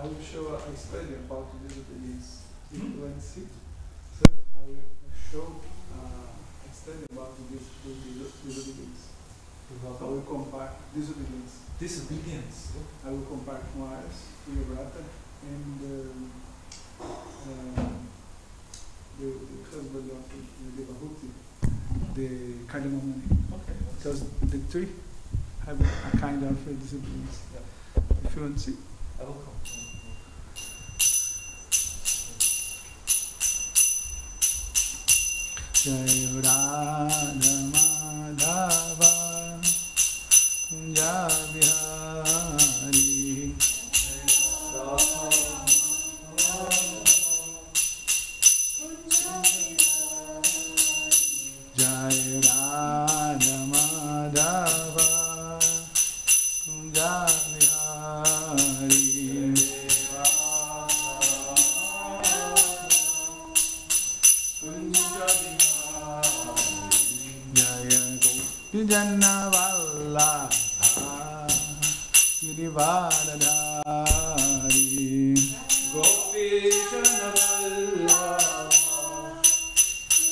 will show a study about disobedience. If you want to see, So I will show a study about disobedience. I will compare disobedience. Disobedience. I will compare com Aras, Priyavrata, and the husband of Devahuti, the Cardinal Muni. Okay. Because the three have a kind of disobedience. Yeah. If you want to see. I will come. Jai Radha Madhava Kunja Bihari Jai Radha Madhava Kunja Bihari Janna Vallabha Girivardhari Gopi Janna Vallabha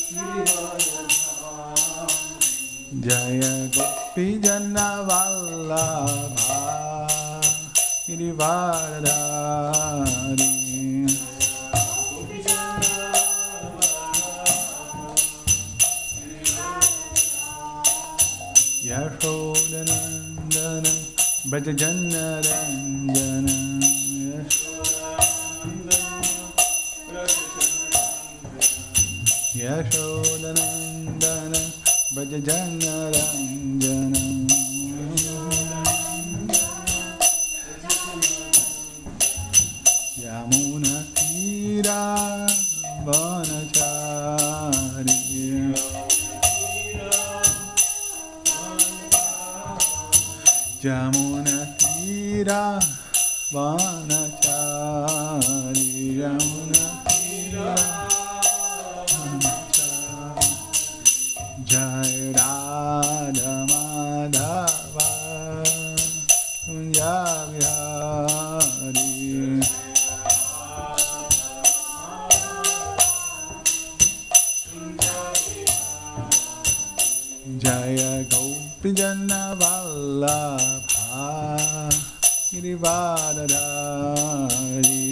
Girivardhari Jaya Gopi Janna Vallabha Girivardhari Yashodanandana Brajajana Ranjana Yashodanandana Brajajana Ranjana Yamuna Tira Vanachari Jamuna Tira Vanachari Jamuna Tira Vanachari Jai Radha Madhava Kunja Bihari Jaya Gopi Janna Vallabha Girivardhari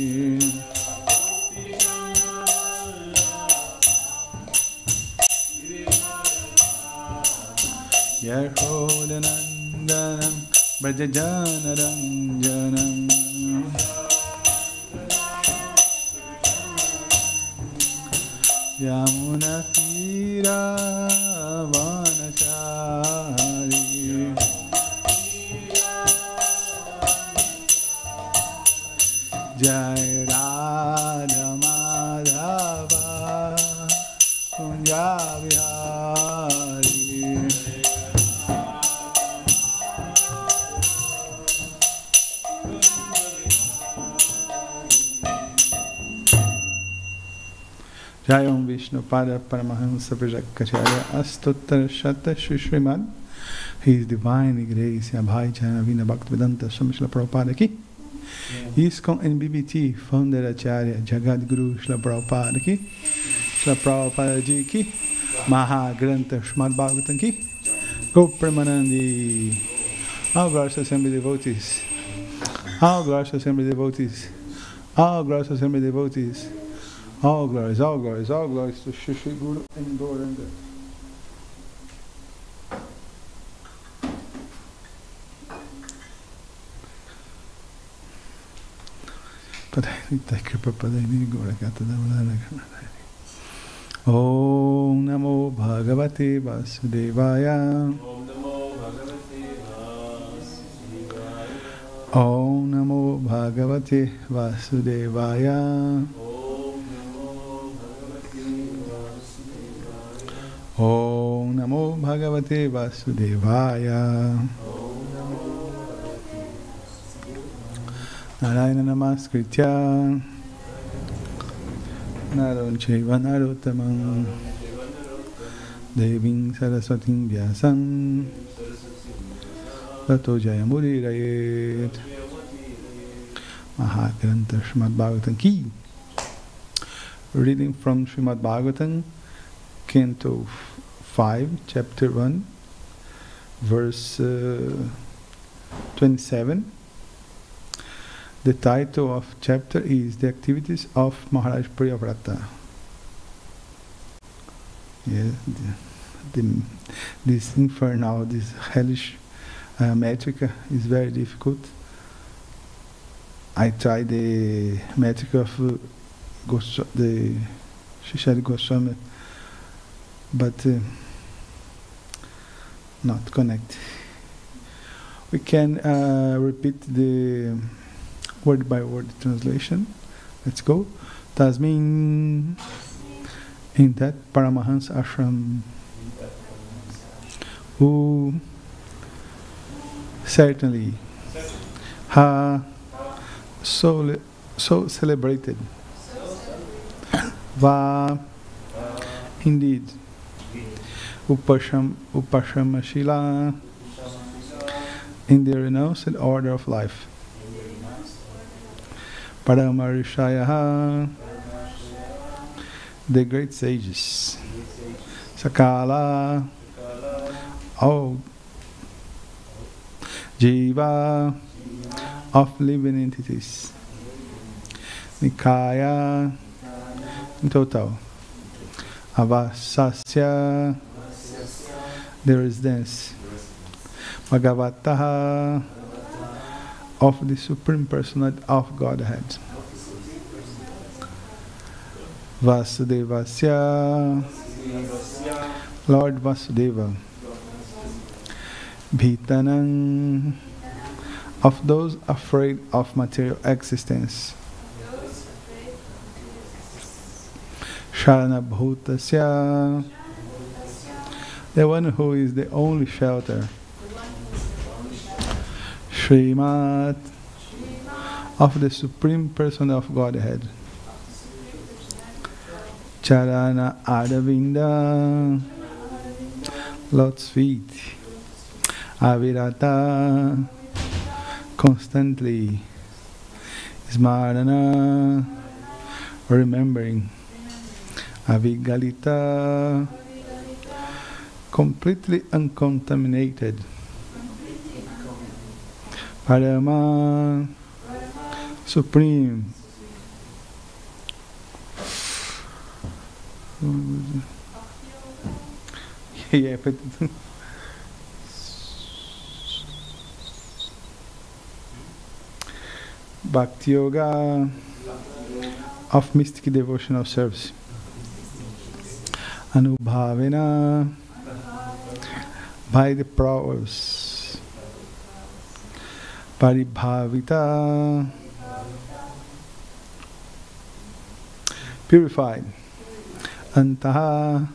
Yashodanandanam Brajajana Ranjanam Yamuna Tira Vanachari Jai Radha Madhava Kunja Bihari Jayam Vishnu Pada Paramahamsa Prajakacharya Astottara Shata Shushrimad His Divine Grace Abhay Charavina Bhaktivedanta Swami Srila Prabhupada aqui. ISKCON NBBT Founder Acharya Jagadguru Srila Prabhupada aqui. Srila Prabhupada Ji aqui. Maha Granta Srimad Bhagavatam aqui. Go Pramanandi. All glorious assembly devotees. All glorious assembly devotees. All glorious assembly devotees. All glories to Shri Shri Guru and Gauranga. Om Namo Bhagavate Vasudevaya. Om Namo Bhagavate Vasudevaya. Om Namo Bhagavate Vasudevaya. Narayana Namaskritya Naram Chaiva Narottamam Devim Saraswatim Vyasam Tato Jayamudiraet Maha Krishna Srimad Bhagavatam Ki. Reading from Srimad Bhagavatam, Canto 5, Chapter 1, verse 27. The title of chapter is The Activities of Maharaj Priyavrata. Yeah, this infernal, this hellish metric is very difficult. I tried the metric of the Shishari Goswami, but not connect. We can repeat the word by word translation. Let's go. Tasmin, in that Paramahans ashram, who certainly so celebrated, va, indeed, upashamashila, in the renounced order of life, Paramarishaya, the great sages, Sakala, all Jiva, of living entities, Nikaya, in total, Avasasya, the residence, Bhagavataha, of the Supreme Personality of Godhead, Vasudevasya, Lord Vasudeva, Bhitanang, of those afraid of material existence, Sharanabhutasya, the one who is the only shelter, Srimat, of the Supreme Person of Godhead, Charana Adavinda, Lord's feet, Avirata, constantly, Smarana, remembering, Avigalita, completely uncontaminated, Parama, supreme, yeah, but Bhakti Yoga, of mystic devotional service, Anubhavena, by the prowess, Paribhavita, purified, Antaha,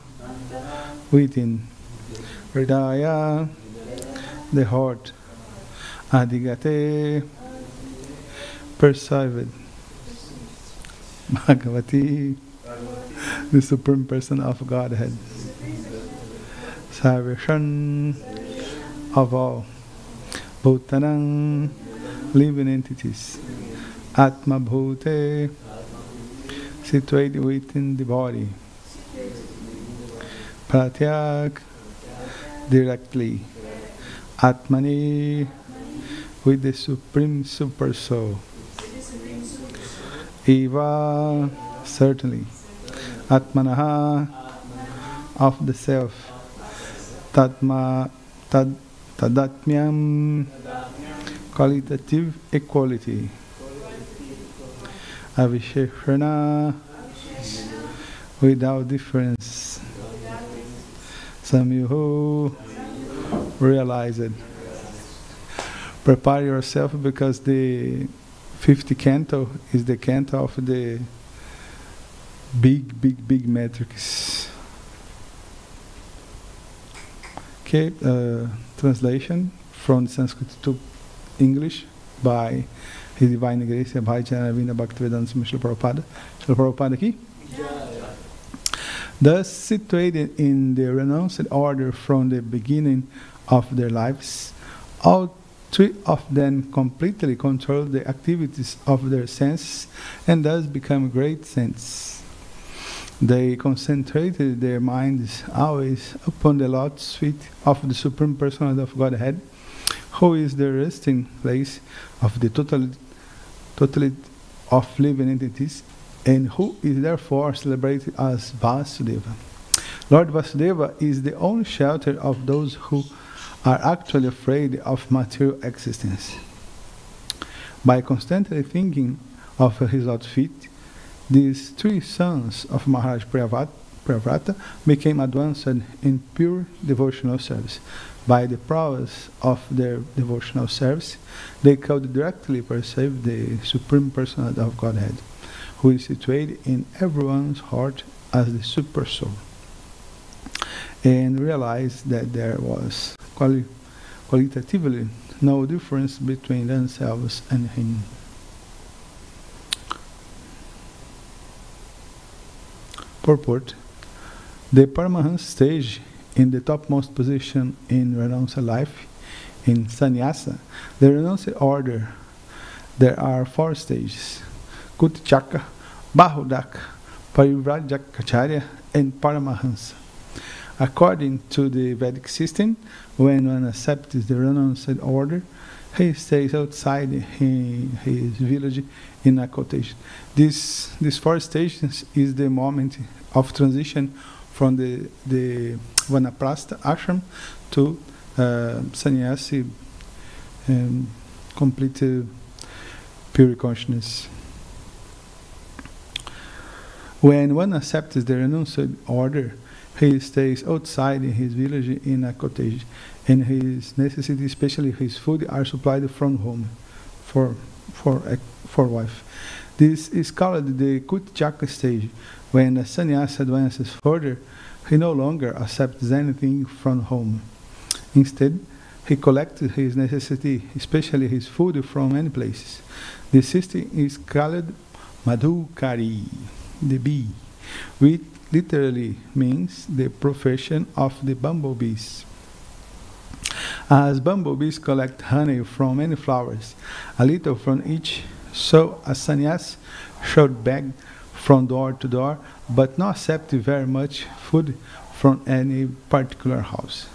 within, Hridaya, the heart, Adigate, perceived, Bhagavati, the Supreme Person of Godhead, salvation of all, Bhutanang, living entities, Atma Bhute, situated within the body, Pratyak, directly, Atmani, with the Supreme Super Soul, Eva, certainly, Atmanaha, of the self, Tadatmyam, qualitative equality, Avisheshana, without difference, Samyuho, realize it. Prepare yourself, because the 50th canto is the canto of the big metrics. Okay, translation from Sanskrit to English by His Divine Grace Bhai Charanavina Bhaktivedanta Swami Srila Prabhupada. Srila Prabhupada ki? Thus situated in the renounced order from the beginning of their lives, all Three of them completely control the activities of their senses and thus become great saints. They concentrated their minds always upon the lotus feet of the Supreme Personality of Godhead, who is the resting place of the totality of living entities, and who is therefore celebrated as Vasudeva. Lord Vasudeva is the only shelter of those who are actually afraid of material existence. By constantly thinking of his lotus feet, these three sons of Maharaj Priyavrata became advanced in pure devotional service. By the prowess of their devotional service, they could directly perceive the Supreme Personality of Godhead, who is situated in everyone's heart as the Super Soul, and realized that there was qualitatively no difference between themselves and him. Purport: the Paramahansa stage, in the topmost position in renounced life, in sannyasa, the renounced order, there are four stages: Kutchaka, Bahudaka, Parivrajacharya, and Paramahansa. According to the Vedic system, when one accepts the renounced order, he stays outside his village in a cottage. These four stations is the moment of transition from the Vanaprastha ashram to sannyasi, complete pure consciousness. When one accepts the renounced order, he stays outside his village in a cottage, and his necessities, especially his food, are supplied from home for wife. This is called the Kutchaka stage. When the sannyasa advances further, he no longer accepts anything from home. Instead, he collects his necessity, especially his food, from many places. This system is called Madhukari, the bee, which literally means the profession of the bumblebees. As bumblebees collect honey from many flowers, a little from each, so a sannyas should beg from door to door, but not accept very much food from any particular house.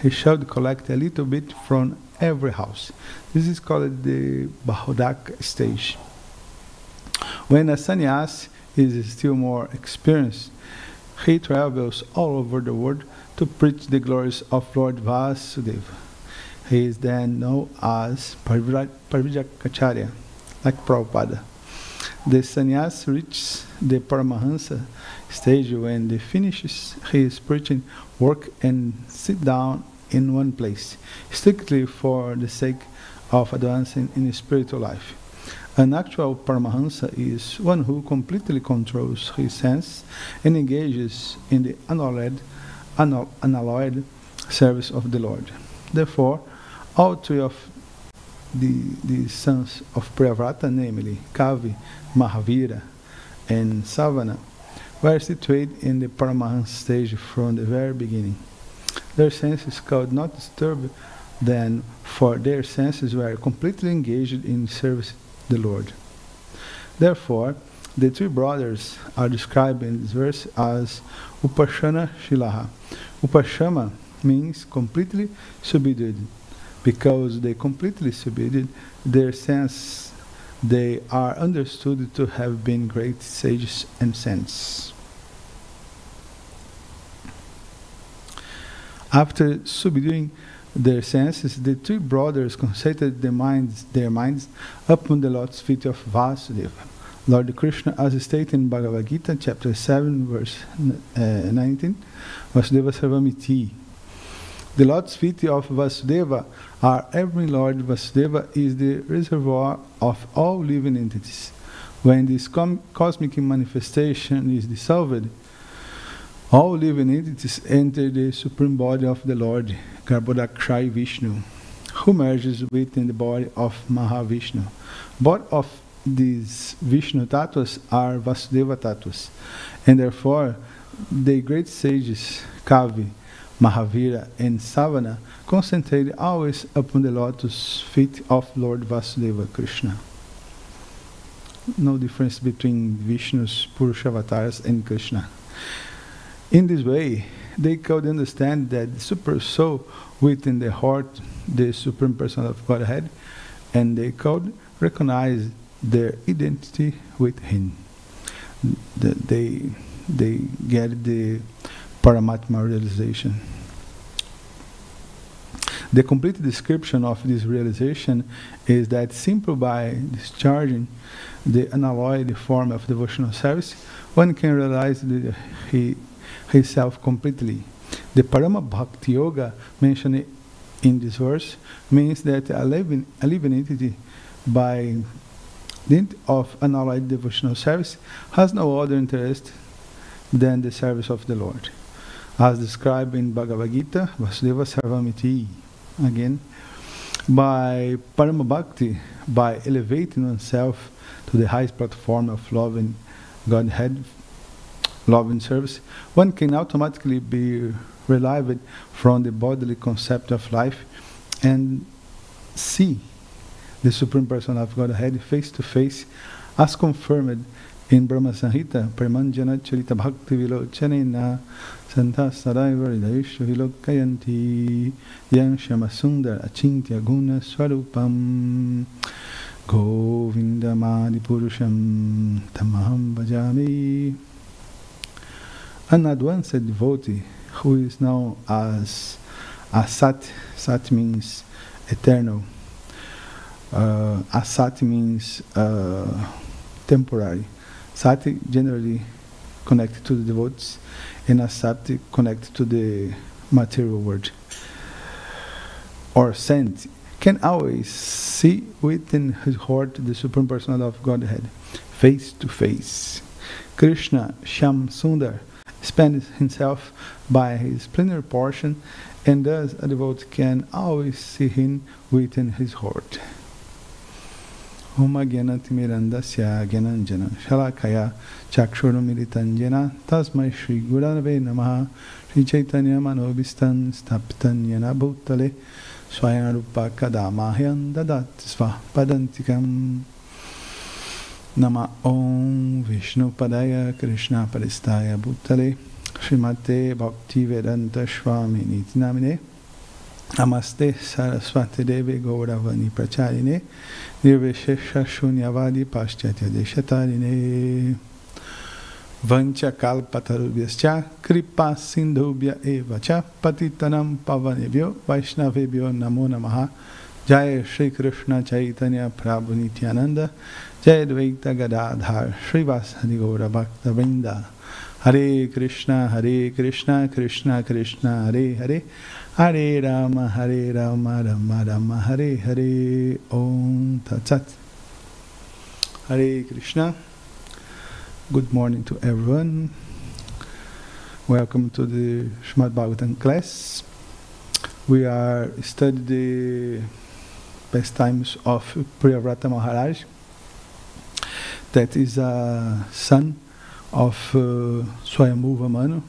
He should collect a little bit from every house. This is called the Bahudaka stage. When a sannyas is still more experienced, he travels all over the world to preach the glories of Lord Vasudeva. He is then known as Parivrajacharya, like Prabhupada. The sannyas reaches the Paramahansa stage when he finishes his preaching work and sit down in one place, strictly for the sake of advancing in spiritual life. An actual Paramahansa is one who completely controls his sense and engages in the unalloyed service of the Lord. Therefore, all three of the sons of Priyavrata, namely Kavi, Mahavira, and Savana, were situated in the Paramahansa stage from the very beginning. Their senses could not disturb them, for their senses were completely engaged in service the Lord. Therefore, the three brothers are described in this verse as Upashana Shilaha. Upashama means completely subdued. Because they completely subdued their sense, they are understood to have been great sages and saints. After subduing their senses, the three brothers concentrated their minds upon the lotus feet of Vasudeva. Lord Krishna, as stated in Bhagavad Gita, chapter 7, verse 19, Vasudeva Sarvamiti. The lotus feet of Vasudeva are every Lord. Vasudeva is the reservoir of all living entities. When this cosmic manifestation is dissolved, all living entities enter the supreme body of the Lord, Garbhodakshai Vishnu, who merges within the body of Mahavishnu. Both of these Vishnu tattvas are Vasudeva tattvas, and therefore the great sages Kavi, Mahavira, and Savana concentrated always upon the lotus feet of Lord Vasudeva Krishna. No difference between Vishnu's Purushavatars and Krishna. In this way, they could understand that the super soul within the heart, the Supreme Person of Godhead, and they could recognize their identity with Him. They get the Paramatma realization. The complete description of this realization is that simply by discharging the unalloyed form of devotional service, one can realize himself completely. The Parama Bhakti Yoga mentioned in this verse means that a living entity by dint of unalloyed devotional service has no other interest than the service of the Lord. As described in Bhagavad Gita, Vasudeva Sarvamiti. Again, by Parama Bhakti, by elevating oneself to the highest platform of loving Godhead, loving service, one can automatically be relieved from the bodily concept of life and see the Supreme Person of Godhead face to face, as confirmed in Brahma Sanhita, Pramanjana Charita Bhakti Vilochanena Santa Saraiva Ridayishu Vilokayanti Yang Shamasundar Achintya Guna Swarupam Govinda Madi Purusham Tamaham Bhajami. An advanced devotee who is known as Asat, Sat means eternal, Asat means temporary. Sati generally connected to the devotees, and Asati connected to the material world. Or saint can always see within his heart the Supreme Personality of Godhead, face to face. Krishna, Shyam Sundar, spends himself by his plenary portion, and thus a devotee can always see him within his heart. Om Gyanati Mirandasya Gyananjana Shalakaya Chakshurumilitanjana Tasmai Shri Gurave Namaha Shri Chaitanya Manobhistan Staptan Yana Bhutale Swayam Rupa Kadamahyan Dadat Sva Padantikam Nama Om Vishnu Padaya Krishna Paristaya Bhutale Srimate Bhakti Vedanta Swami Niti Namine Namaste Saraswati Devi Gauravani Pracharine Nirvishesha Shunyavadi Paschatya Deshatarine Vancha Kalpatarubhyascha Kripa Sindhubhya Evacha Patitanam Pavanebhyo Vaishnavebhyo Namo Namaha Jaya Shri Krishna Chaitanya Prabhu Nityananda Jaya Dvaita Gadadhar Srivasadi Gaura Bhakta Vrinda Hare Krishna Krishna Krishna Hare Hare Hare Rama Rama Rama Hare Hare Om Tat Sat. Hare Krishna. Good morning to everyone. Welcome to the Srimad Bhagavatam class. We are studying the pastimes of Priyavrata Maharaj, that is a son of Swayambhuva Manu.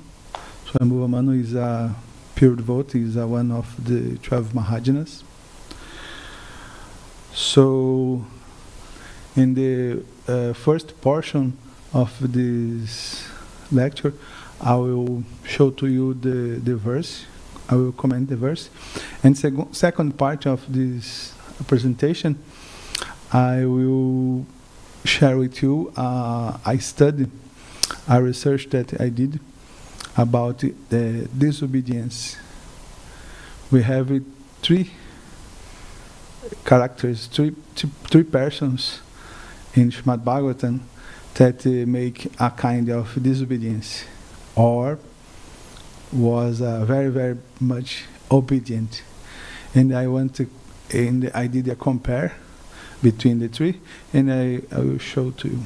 Swayambhuva Manu is a pure devotee, is one of the 12 Mahajanas. So, in the first portion of this lecture, I will show to you the verse. I will comment the verse. And second part of this presentation, I will share with you a study, a research that I did about the disobedience. We have three characters, three persons in Srimad Bhagavatam that make a kind of disobedience, or was very, very much obedient. And I did a compare between the three, and I will show to you.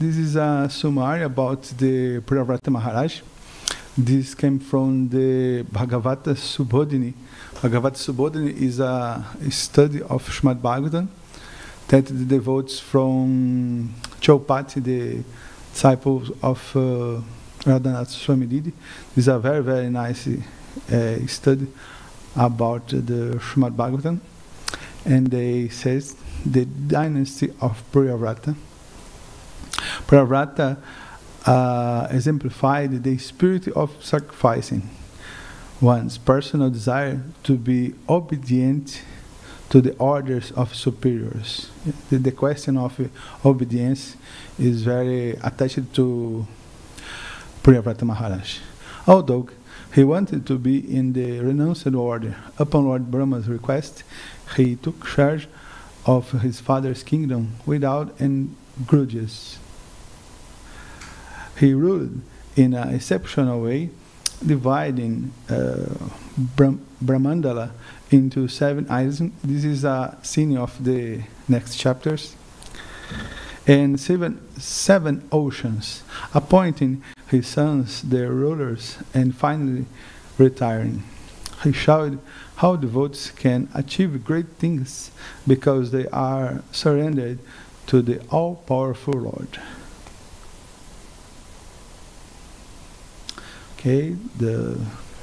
This is a summary about the Priyavrata Maharaj. This came from the Bhagavata Subodhini. Bhagavata Subodhini is a study of Srimad Bhagavatam that the devotees from Chaupati, the disciples of Radhanath Swami did. This is a very, very nice study about the Srimad Bhagavatam. And they says the dynasty of Priyavrata. Priyavrata exemplified the spirit of sacrificing one's personal desire to be obedient to the orders of superiors. The question of obedience is very attached to Priyavrata Maharaj. Although he wanted to be in the renounced order, upon Lord Brahma's request, he took charge of his father's kingdom without any grudges. He ruled in an exceptional way, dividing Brahmandala into 7 islands. This is a scene of the next chapters. And seven oceans, appointing his sons their rulers, and finally retiring. He showed how devotees can achieve great things because they are surrendered to the all-powerful Lord. Okay, the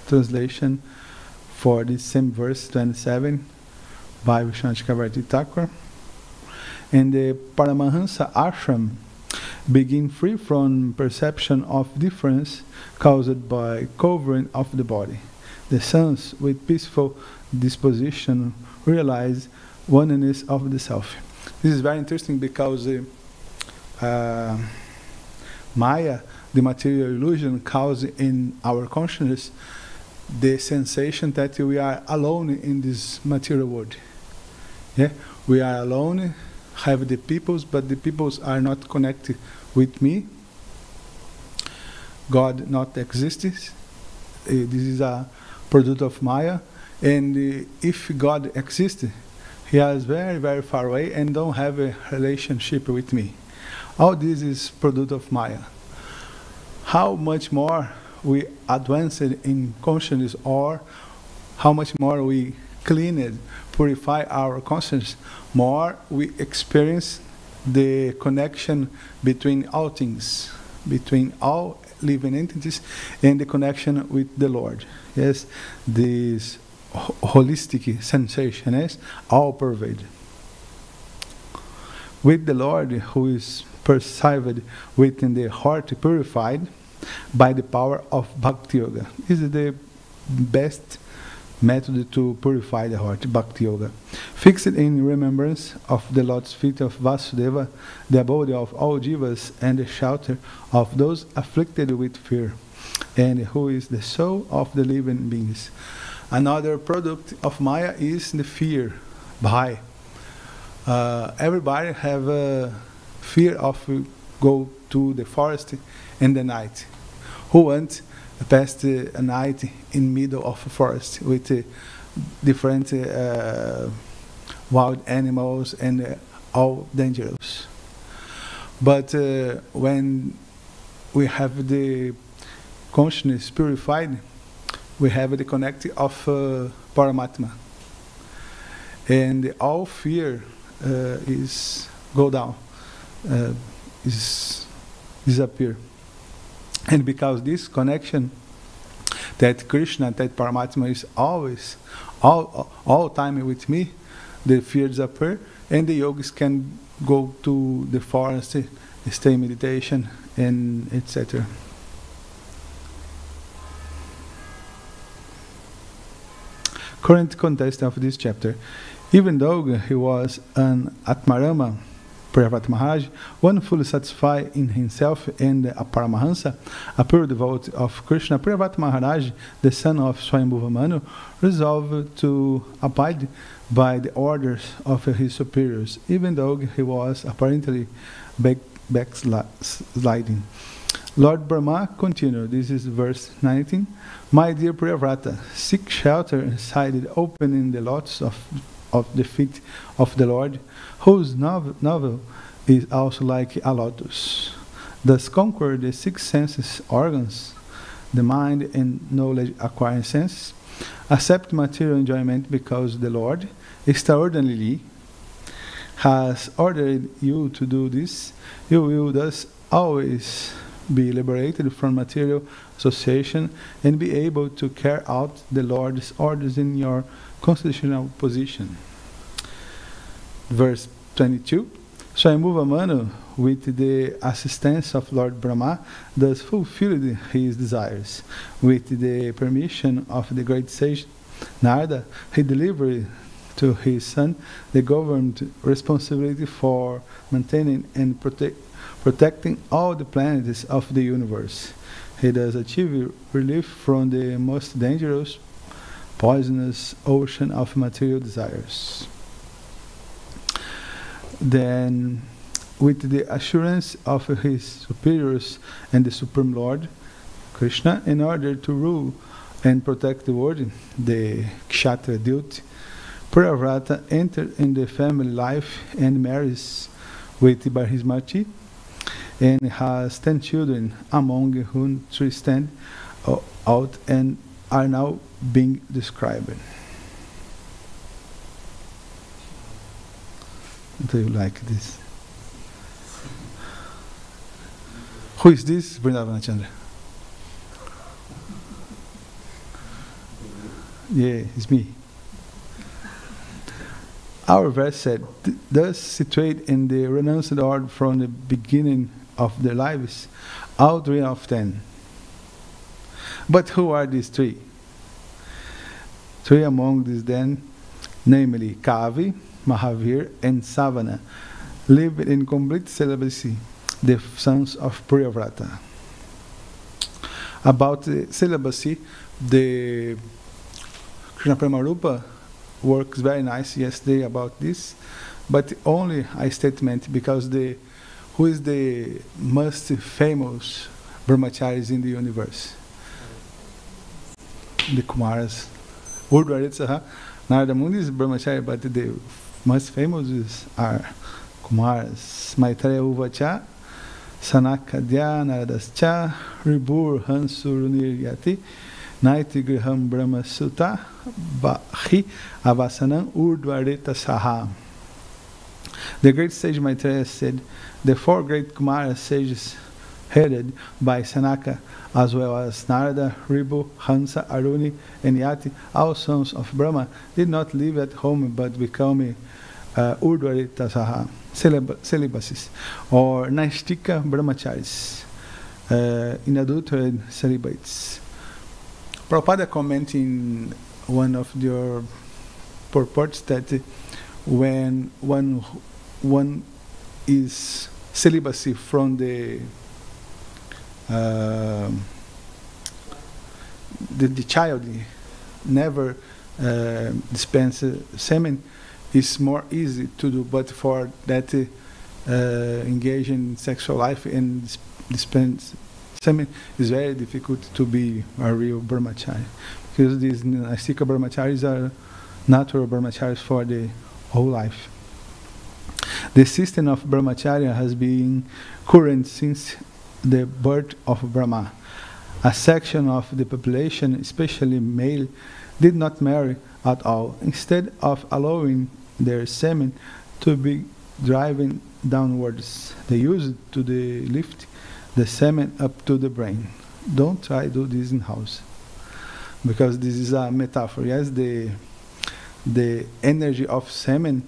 translation for this same verse 27 by Vishwanath Chakravarti Thakur. And the Paramahansa ashram begin free from perception of difference caused by covering of the body. The sons with peaceful disposition realize oneness of the self. This is very interesting because Maya, the material illusion, causes in our consciousness the sensation that we are alone in this material world. Yeah, we are alone, have the peoples, but the peoples are not connected with me. God not exists. This is a product of Maya, and if God exists, He is very, very far away and don't have a relationship with me. All this is product of Maya. How much more we advanced in consciousness, or how much more we cleaned, purify our consciousness, more we experience the connection between all things, between all living entities, and the connection with the Lord. Yes, this holistic sensation is all pervaded. With the Lord, who is perceived within the heart, purified by the power of Bhakti Yoga. This is the best method to purify the heart, Bhakti Yoga. Fixed in remembrance of the lotus feet of Vasudeva, the abode of all jivas and the shelter of those afflicted with fear, and who is the soul of the living beings. Another product of Maya is the fear, bhai. Everybody have a fear of go to the forest in the night. Who wants to pass a night in middle of a forest with different wild animals and all dangerous? But when we have the consciousness purified, we have the connecting of Paramatma, and all fear is go down, is disappear. And because this connection that Krishna, that Paramatma is always, all time with me, the fear disappear, and the yogis can go to the forest, stay in meditation, and etc. Current context of this chapter. Even though he was an Atmarama, Priyavrata Maharaj, one fully satisfied in himself and a Paramahansa, a pure devotee of Krishna, Priyavrata Maharaj, the son of Swayambhuva Manu, resolved to abide by the orders of his superiors, even though he was apparently backsliding. Lord Brahma continued, this is verse 19, "My dear Priyavrata, seek shelter inside open in the lotus of the feet of the Lord, whose novel is also like a lotus. Thus conquer the 6 senses organs, the mind and knowledge acquiring senses. Accept material enjoyment because the Lord, extraordinarily, has ordered you to do this, you will thus always be liberated from material association and be able to carry out the Lord's orders in your constitutional position. Verse 22. Swayambhuva Manu, with the assistance of Lord Brahma, thus fulfilled his desires. With the permission of the great sage Narada, he delivered to his son the government responsibility for maintaining and protecting all the planets of the universe. He does achieve relief from the most dangerous, poisonous ocean of material desires. Then, with the assurance of his superiors and the Supreme Lord, Krishna, in order to rule and protect the world, the Kshatriya duty, Priyavrata entered in the family life and marries with Bharismati, and has 10 children, among whom 3 stand out and are now being described. Do you like this? Who is this? Vrindavan Chandra. Yeah, it's me. Our verse said, thus situate in the renounced order from the beginning of their lives, all 3 of them. But who are these 3? 3 among these then, namely Kavi, Mahavir, and Savana, lived in complete celibacy, the sons of Priyavrata. About the celibacy, the Krishna Premarupa works very nice yesterday about this, but only a statement, because who is the most famous brahmacharis in the universe? The Kumaras. Urdhvaritsaha. Narada Muni is brahmachari, but the most famous are Kumaras. Maitreya Uvacha, Sanakadya Naradascha, Ribur Hansuruniryati, Naiti Griham Brahma Sutta, Bahi Avasanam Urdhvarita Saha. The great sage Maitreya said, the 4 great Kumara sages headed by Sanaka, as well as Narada, Ribu, Hansa, Aruni, and Yati, all sons of Brahma, did not live at home but become Urdhvarita Saha, celibacies, or Naistika Brahmacharis, unadulterated celibates. Prabhupada commenting one of your purports that when one is celibacy from the child never dispense semen, is more easy to do, but for that engage in sexual life and dispense semen is very difficult to be a real brahmachari, because these Naistika brahmacharis are natural brahmacharis for the whole life. The system of brahmacharya has been current since the birth of Brahma. A section of the population, especially male, did not marry at all. Instead of allowing their semen to be driven downwards, they used to lift the semen up to the brain. Don't try to do this in house, because this is a metaphor. Yes, the energy of semen,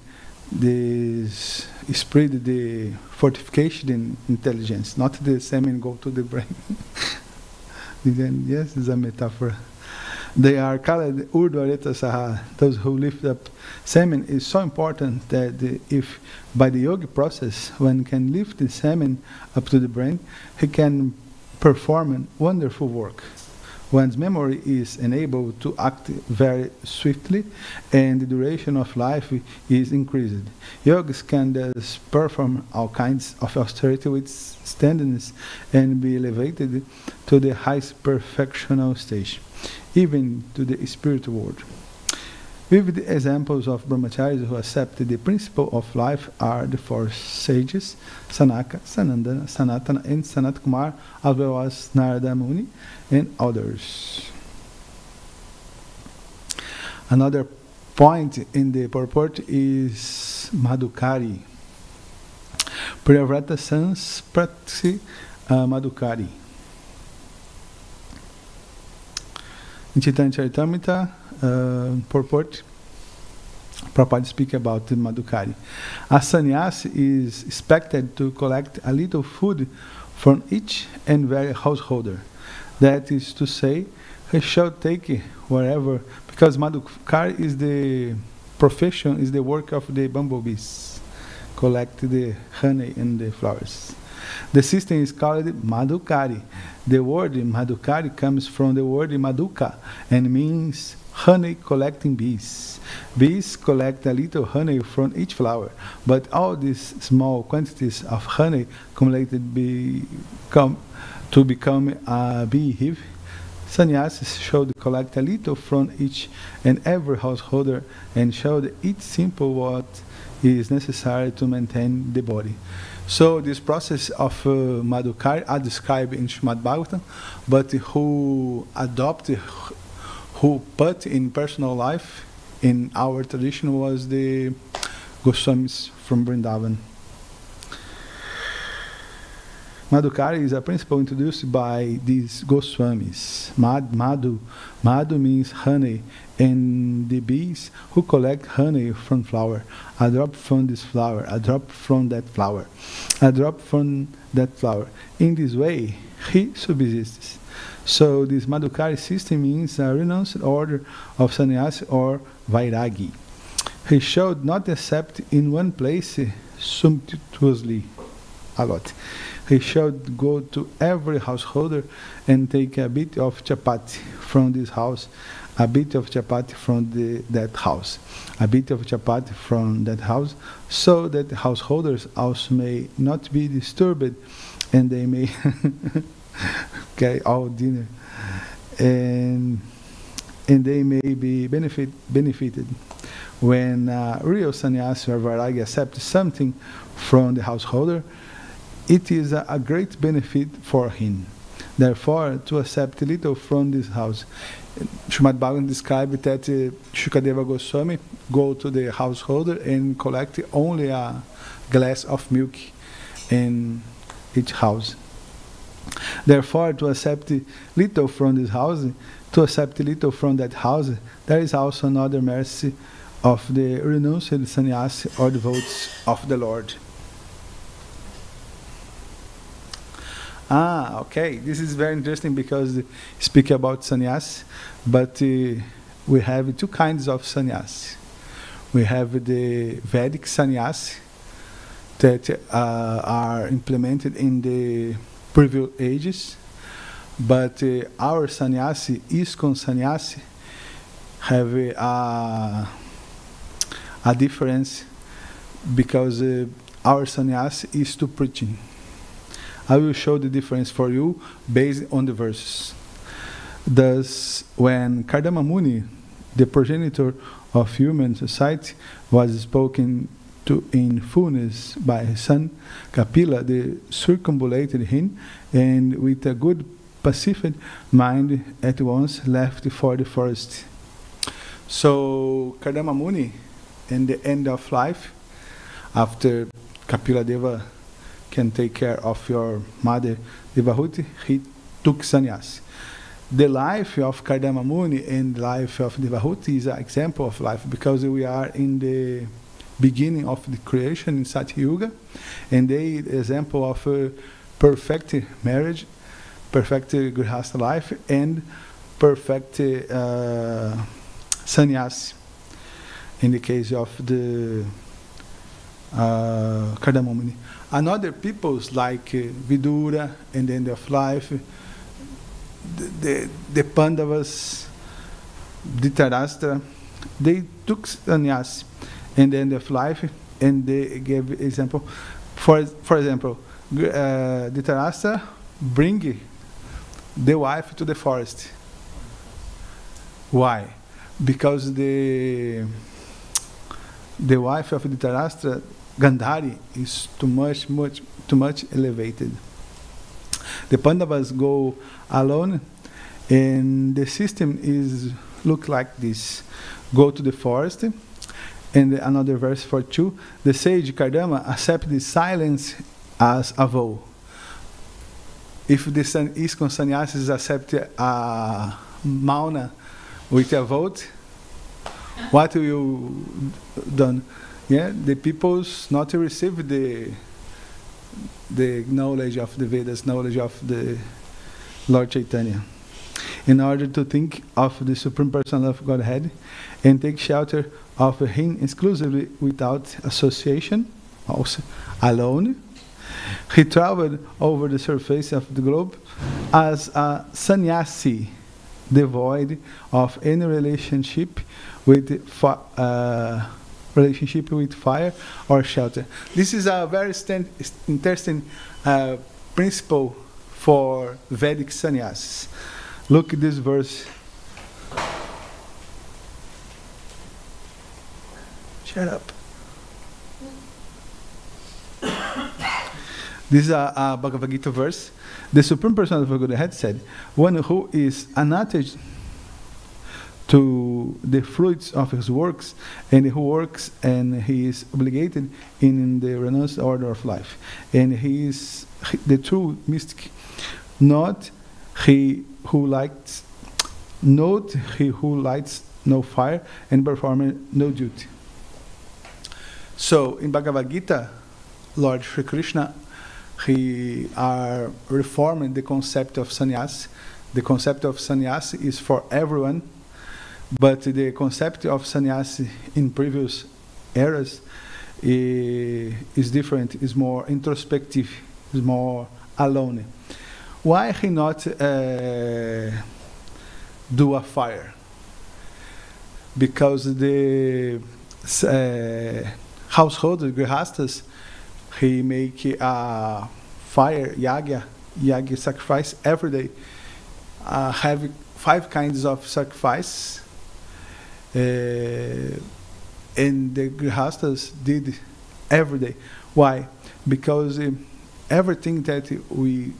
this spread the fortification in intelligence, not the semen go to the brain. Then, yes, it's a metaphor. They are called Urdhvarita Saha, those who lift up semen. Is so important that if by the yoga process one can lift the semen up to the brain, he can perform wonderful work. One's memory is enabled to act very swiftly, and the duration of life is increased. Yogis can thus perform all kinds of austerity with steadiness and be elevated to the highest perfectional stage, even to the spiritual world. Vivid examples of brahmacharis who accept the principle of life are the 4 sages, Sanaka, Sanandana, Sanatana, and Sanat Kumar, as well as Narada Muni and others. Another point in the purport is Madhukari. Priyavrata sans praksi Madhukari. In Chaitanya Charitamrita purport, Prabhupada speak about the Madhukari. A sannyasi is expected to collect a little food from each and every householder. That is to say, he shall take wherever, because Madhukari is the profession, is the work of the bumblebees, collect the honey and the flowers. The system is called Madhukari. The word Madhukari comes from the word Madhuka and means honey collecting bees. Bees collect a little honey from each flower, but all these small quantities of honey accumulated to become a beehive. Sannyasis should collect a little from each and every householder and should eat simple what is necessary to maintain the body. So this process of Madhukari are described in Srimad Bhagavatam, but who put in personal life in our tradition was the Goswamis from Vrindavan. Madhukari is a principle introduced by these Goswamis. Madhu means honey, and the bees who collect honey from flower. A drop from this flower, a drop from that flower, a drop from that flower. In this way, he subsists. So this Madhukari system means a renounced order of sannyasi or vairagi. He should not accept in one place sumptuously a lot. He should go to every householder and take a bit of chapati from this house, a bit of chapati from that house, a bit of chapati from that house, so that the householders also may not be disturbed and they may carry all dinner and they may be benefited. When real sannyasi or vairagi accepts something from the householder, it is a great benefit for him. Therefore, to accept a little from this house. Srimad Bhagavatam describes that Shukadeva Goswami go to the householder and collect only a glass of milk in each house. Therefore, to accept little from this house, to accept little from that house, there is also another mercy of the renounced sannyasi or devotees of the Lord. Okay. This is very interesting because speak about sannyas, but we have two kinds of sannyas. We have the Vedic sannyas that are implemented in the previous ages, but our sannyasi, ISKCON sannyasi, have a difference because our sannyasi is to preaching. I will show the difference for you based on the verses. Thus, when Kardama Muni, the progenitor of human society, was spoken to in fullness by his son, Kapila, they circumambulated him, and with a good pacified mind at once left for the forest. So, Kardama Muni, in the end of life, after Kapila Deva can take care of your mother Devahuti, he took sannyas. The life of Kardama Muni and the life of Devahuti is an example of life because we are in the beginning of the creation in Satya Yuga, and they example of a perfect marriage, perfect grihastha life, and perfect sannyas. In the case of the Kardama Muni. Another peoples like Vidura and the end of life, the Pandavas, Dhritarashtra, they took sannyas in the end of life, and they gave example. For example, Dhritarashtra bring the wife to the forest. Why? Because the wife of Dhritarashtra, Gandhari, is too much elevated. The Pandavas go alone, and the system is look like this. go to the forest. And another verse 42, the sage Kardama accepted silence as a vow. If the ISKCON sannyasis accept mauna with a vote, what will you done? Yeah, the people's not receive the knowledge of the Vedas, knowledge of the Lord Chaitanya. In order to think of the Supreme Personality of Godhead and take shelter of Him exclusively without association, also alone, he traveled over the surface of the globe as a sannyasi, devoid of any relationship with fire or shelter. This is a very interesting principle for Vedic sannyasis. Look at this verse. Shut up. This is a Bhagavad Gita verse. The Supreme Personality of Godhead said, one who is unattached to the fruits of his works, and who works and he is obligated in the renounced order of life. And he is the true mystic, not he who lights no fire and performs no duty. So in Bhagavad Gita, Lord Sri Krishna, he are reforming the concept of sannyas. The concept of sannyas is for everyone, but the concept of sannyas in previous eras is different, is more introspective, is more alone. Why he not do a fire? Because the household, the grihastas, he make a fire, yagya sacrifice every day. Have 5 kinds of sacrifice, and the grihastas did every day. Why? Because everything that we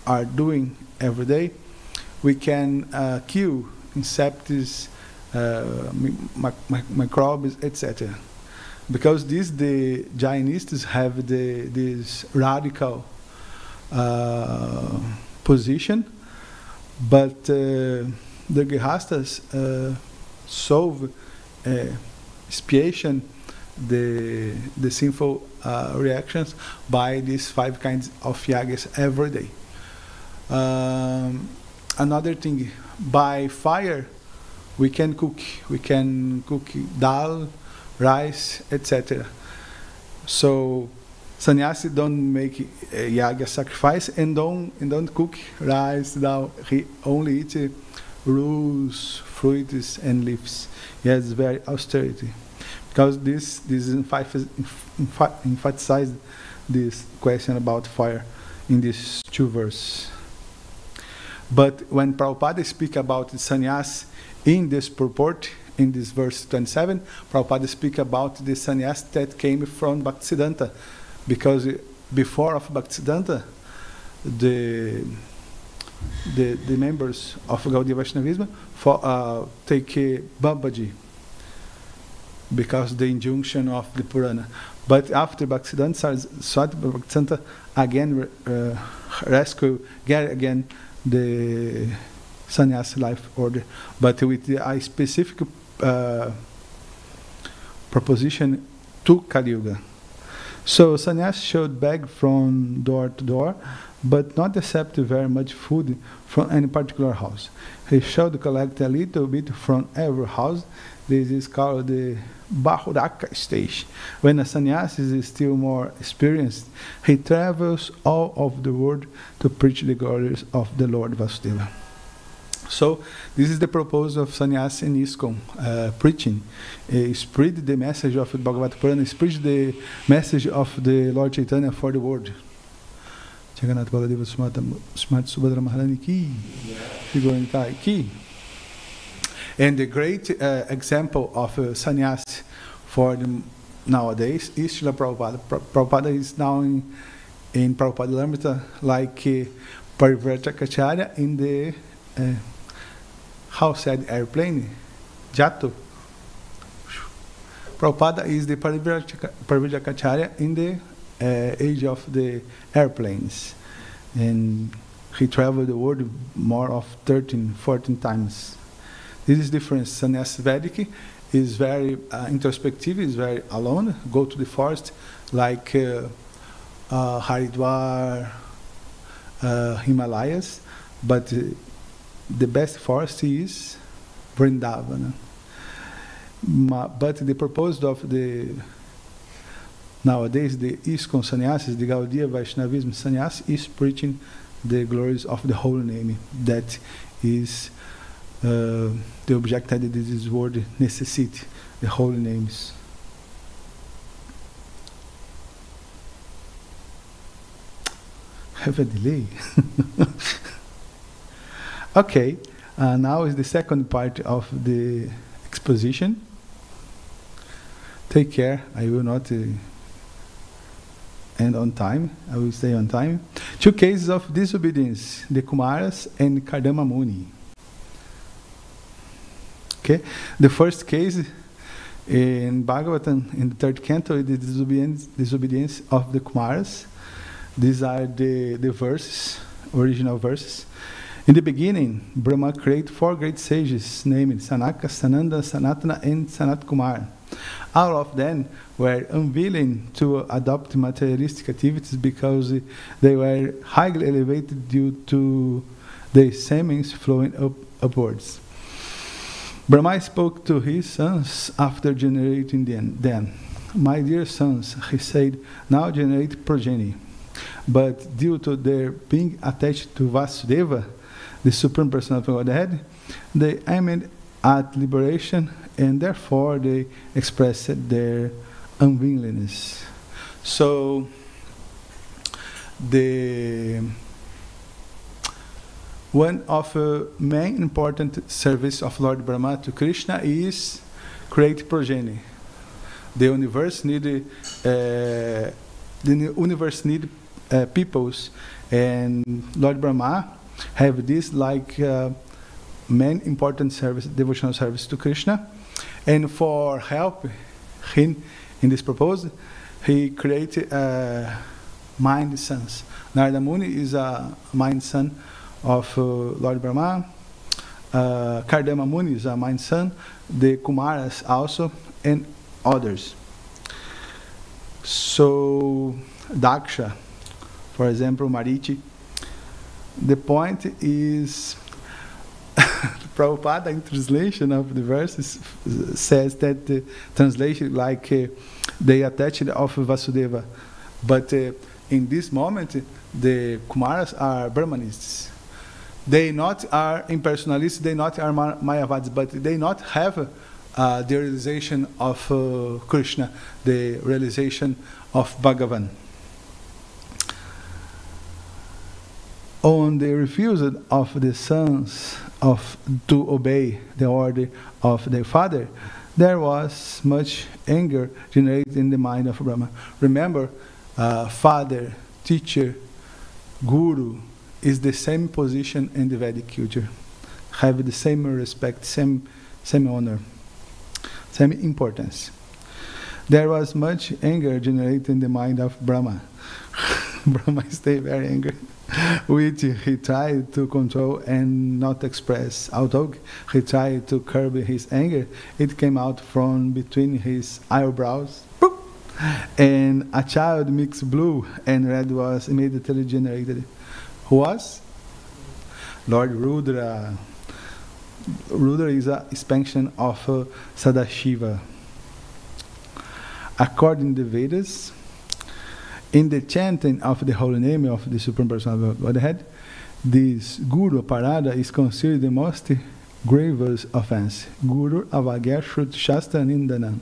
are doing every day, we can kill insects, microbes, etc. Because the Jainists have this radical position, but the Grihastas solve expiation, the sinful reactions by these 5 kinds of yagas every day. Another thing, by fire, we can cook dal, rice, etc. So sannyasi don't make a yaga sacrifice and don't cook rice, dal. He only eat roots, fruits, and leaves. Yes, very austerity, because this emphasized this question about fire in these 2 verses. But when Prabhupada speak about sannyas in this purport, in this verse 27, Prabhupada speak about the sannyas that came from Bhaktisiddhanta, because before of Bhaktisiddhanta, the members of Gaudiya Vaishnavism take Babaji, because the injunction of the Purana. But after Bhaktisiddhanta, Swati Bhaktisiddhanta again get again the sannyas life order, but with a specific proposition to Kali Yuga. So sannyas should beg from door to door, but not accept very much food from any particular house. He should collect a little bit from every house. This is called the Bahuraka stage. When a sannyasi is still more experienced, he travels all over the world to preach the glories of the Lord Vasudeva. So this is the proposal of sannyasi in ISKCON, preaching. Spread the message of the Bhagavad Purana, spread the message of the Lord Chaitanya for the world. Jagannath Baladeva Smart Subhadra Maharani ki, Shigorantai ki. And the great example of sannyas for the nowadays is Srila Prabhupada. Prabhupada is now in Prabhupada Lamrita, like Parivrata Kacharya in the how said airplane, Jato. Prabhupada is the Parivrajacharya in the age of the airplanes. And he traveled the world more of 13, 14 times. This is different. Sannyas Vedic is very introspective, is very alone, go to the forest like Haridwar, Himalayas, but the best forest is Vrindavan. But the purpose of the nowadays the ISKCON sannyasis, the Gaudiya Vaishnavism sannyas, is preaching the glories of the holy name. That is the object that this world necessity, the holy names. Have a delay. Okay, now is the second part of the exposition. Take care, I will not end on time, I will stay on time. Two cases of disobedience, the Kumaras and Kardama Muni. Okay, the first case in Bhagavatam, in the third canto, is the disobedience of the Kumaras. These are the verses, original verses. In the beginning, Brahma created 4 great sages, named Sanaka, Sananda, Sanatana, and Sanat Kumar. All of them were unwilling to adopt materialistic activities because they were highly elevated due to their semens flowing upwards. Brahma spoke to his sons after generating them. My dear sons, he said, now generate progeny. But due to their being attached to Vasudeva, the Supreme Personality of Godhead, they aimed at liberation, and therefore they expressed their unwillingness. So, one of the main important service of Lord Brahma to Krishna is create progeny. The universe need peoples, and Lord Brahma have this like main important service, devotional service to Krishna. And for help him in this proposal, he created mind sons. Narada Muni is a mind son of Lord Brahma. Kardama Muni is a mind son. The Kumaras also, and others. So Daksha, for example, Marichi. The point is, Prabhupada in translation of the verses says that the translation like they attached of Vasudeva, but in this moment the Kumaras are Brahmanists. They not are impersonalists, they not are Mayavads, but they not have the realization of Krishna, the realization of Bhagavan. On the refusal of the sons to obey the order of their father, there was much anger generated in the mind of Brahma. Remember, father, teacher, guru is the same position in the Vedic culture. Have the same respect, same honor, same importance. There was much anger generated in the mind of Brahma. Brahma stayed very angry, which he tried to control and not express. Although he tried to curb his anger, it came out from between his eyebrows, and a child mixed blue and red was immediately generated. Who was? Lord Rudra. Rudra is an expansion of Sadashiva. According to the Vedas, in the chanting of the holy name of the Supreme Personality of Godhead, this Guru Parada is considered the most grievous offense. Guru Avagya Shrut Shastra Nindanam.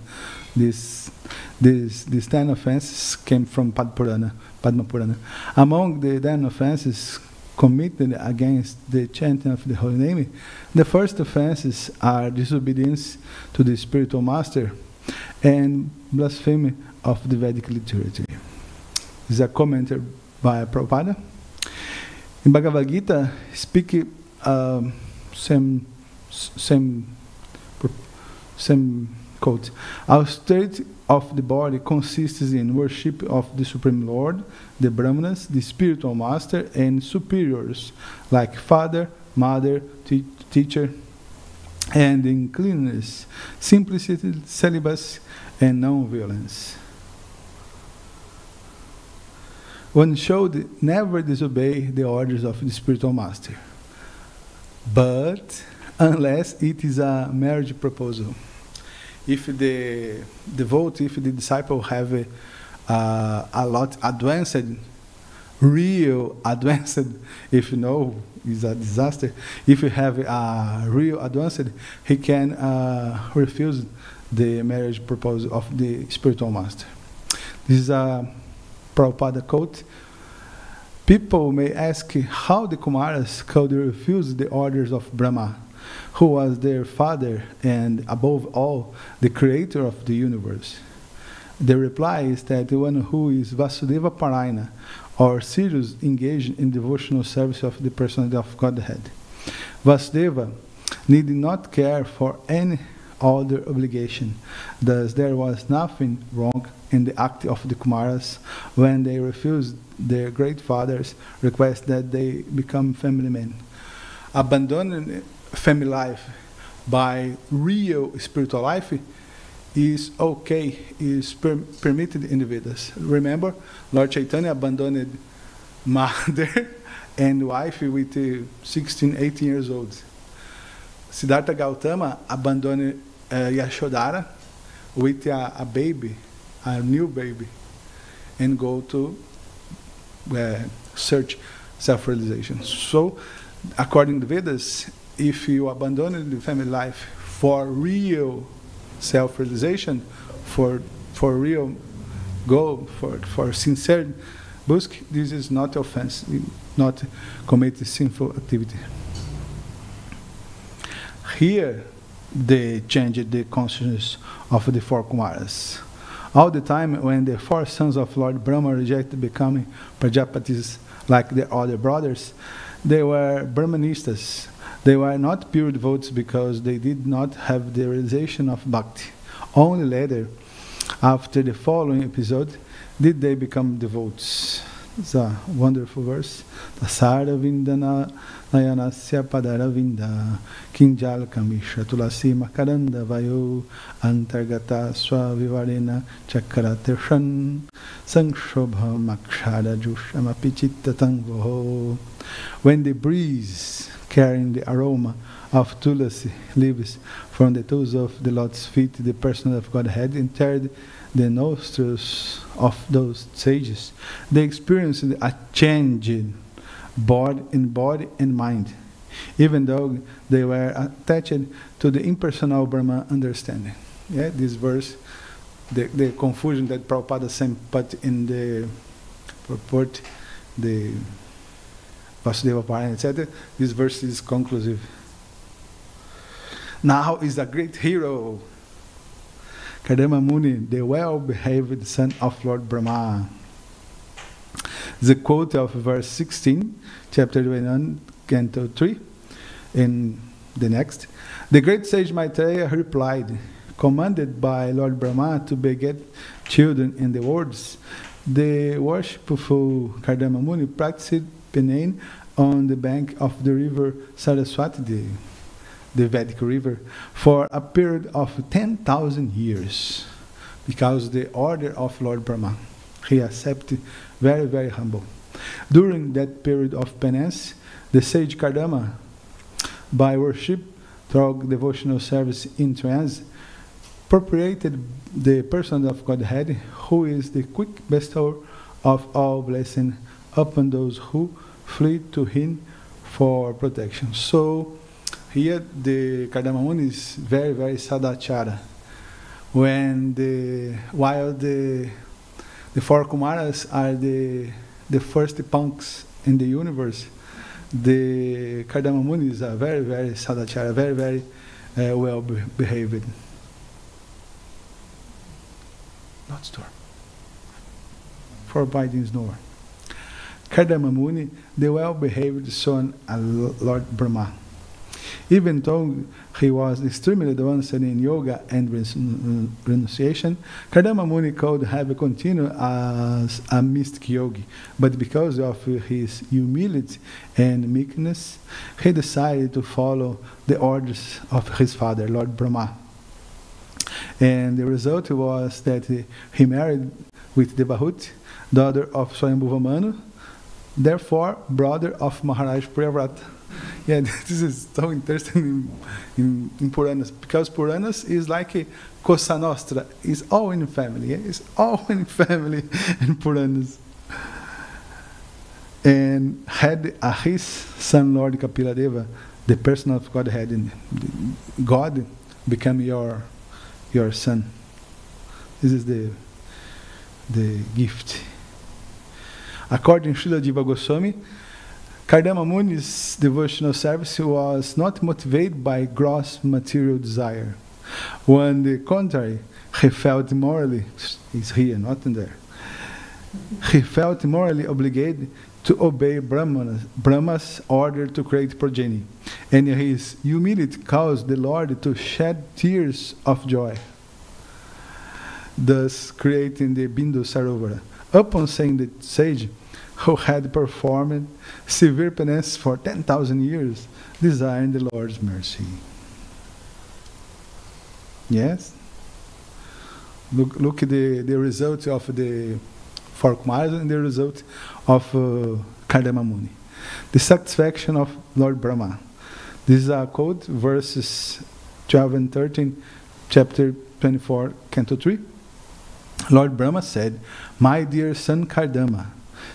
These 10 offenses came from Padma Purana. Among the 10 offenses committed against the chanting of the holy name, the first offenses are disobedience to the spiritual master and blasphemy of the Vedic literature. This is a commentary by Prabhupada. In Bhagavad Gita, same quote, "Our state of the body consists in worship of the Supreme Lord, the Brahmanas, the spiritual master, and superiors, like father, mother, teacher, and in cleanliness, simplicity, celibacy, and non-violence. One should never disobey the orders of the spiritual master, but unless it is a marriage proposal. If the devotee, if the disciple have a lot advanced, real advanced, if you know, is a disaster. If you have a real advanced, he can refuse the marriage proposal of the spiritual master. This is a Prabhupada quote. People may ask how the Kumaras could refuse the orders of Brahma, who was their father and, above all, the creator of the universe. The reply is that the one who is Vasudeva Parayana, or serious engaged in devotional service of the personality of Godhead. Vasudeva need not care for any other obligation. Thus, there was nothing wrong in the act of the Kumaras when they refused their great father's request that they become family men. Abandoning family life by real spiritual life is okay, is permitted in the Vedas. Remember, Lord Chaitanya abandoned mother and wife with 16, 18 years old. Siddhartha Gautama abandoned Yashodhara with a baby, a new baby, and go to search self-realization. So, according to Vedas, if you abandon the family life for real self-realization, for real goal, for sincere busk, this is not offense, not commit sinful activity. Here, they changed the consciousness of the four Kumaras. All the time when the four sons of Lord Brahma rejected becoming Prajapatis like their other brothers, they were Brahmanistas. They were not pure devotees because they did not have the realization of bhakti. Only later, after the following episode, did they become devotees. It's a wonderful verse. Tasara vindana nayanasya padara vinda kinjal kamisha tulasi makaranda vayo antargata swavivarena chakratirshan sanshobha makshara jushamapichitatang voho. When the breeze carrying the aroma of tulasi leaves from the toes of the Lord's feet, the person of Godhead entered the nostrils of those sages. They experienced a change in body and mind, even though they were attached to the impersonal Brahma understanding. Yeah, this verse, the confusion that Prabhupada put in the purport, the Vasudeva Parayana, etc. This verse is conclusive. Now is a great hero, Kardama Muni, the well-behaved son of Lord Brahma. The quote of verse 16, chapter 21, canto 3, in the next. The great sage Maitreya replied, commanded by Lord Brahma to beget children in the worlds, the worshipful Kardama Muni practiced penance on the bank of the river Saraswati, the Vedic river, for a period of 10,000 years, because the order of Lord Brahma. He accepted very, very humble. During that period of penance, the sage Kardama, by worship through devotional service in trance, appropriated the person of Godhead, who is the quick bestower of all blessing upon those who flee to him for protection. So, here the Kardama Muni is very, very sadachara. While the four Kumaras are the first punks in the universe, the Kardama Muni is a very, very sadachara, very, very well behaved. Not storm. Forbidden snore. Kardama Muni, the well behaved son of Lord Brahma. Even though he was extremely advanced in yoga and renunciation, Kardama Muni could have continued as a mystic yogi, but because of his humility and meekness, he decided to follow the orders of his father, Lord Brahma. And the result was that he married with Devahut, daughter of Swayambhuva Manu, therefore brother of Maharaj Priyavrata. Yeah, this is so interesting in Puranas, because Puranas is like a Cosa Nostra, it's all in family, yeah? It's all in family in Puranas. And had his son Lord Kapiladeva, the person of Godhead, and God become your son. This is the gift. According to Srila Jiva Goswami, Kardama Muni's devotional service was not motivated by gross material desire. On the contrary, he felt morally, he's here, not in there, he felt morally obligated to obey Brahma's order to create progeny, and his humility caused the Lord to shed tears of joy, thus creating the Bindu Sarovara. Upon saying the sage, who had performed severe penance for 10,000 years, desiring the Lord's mercy. Yes? Look at the result of the four Kumaras and the result of Kardama Muni. The satisfaction of Lord Brahma. This is a quote, verses 12 and 13, chapter 24, canto 3. Lord Brahma said, "My dear son Kardama,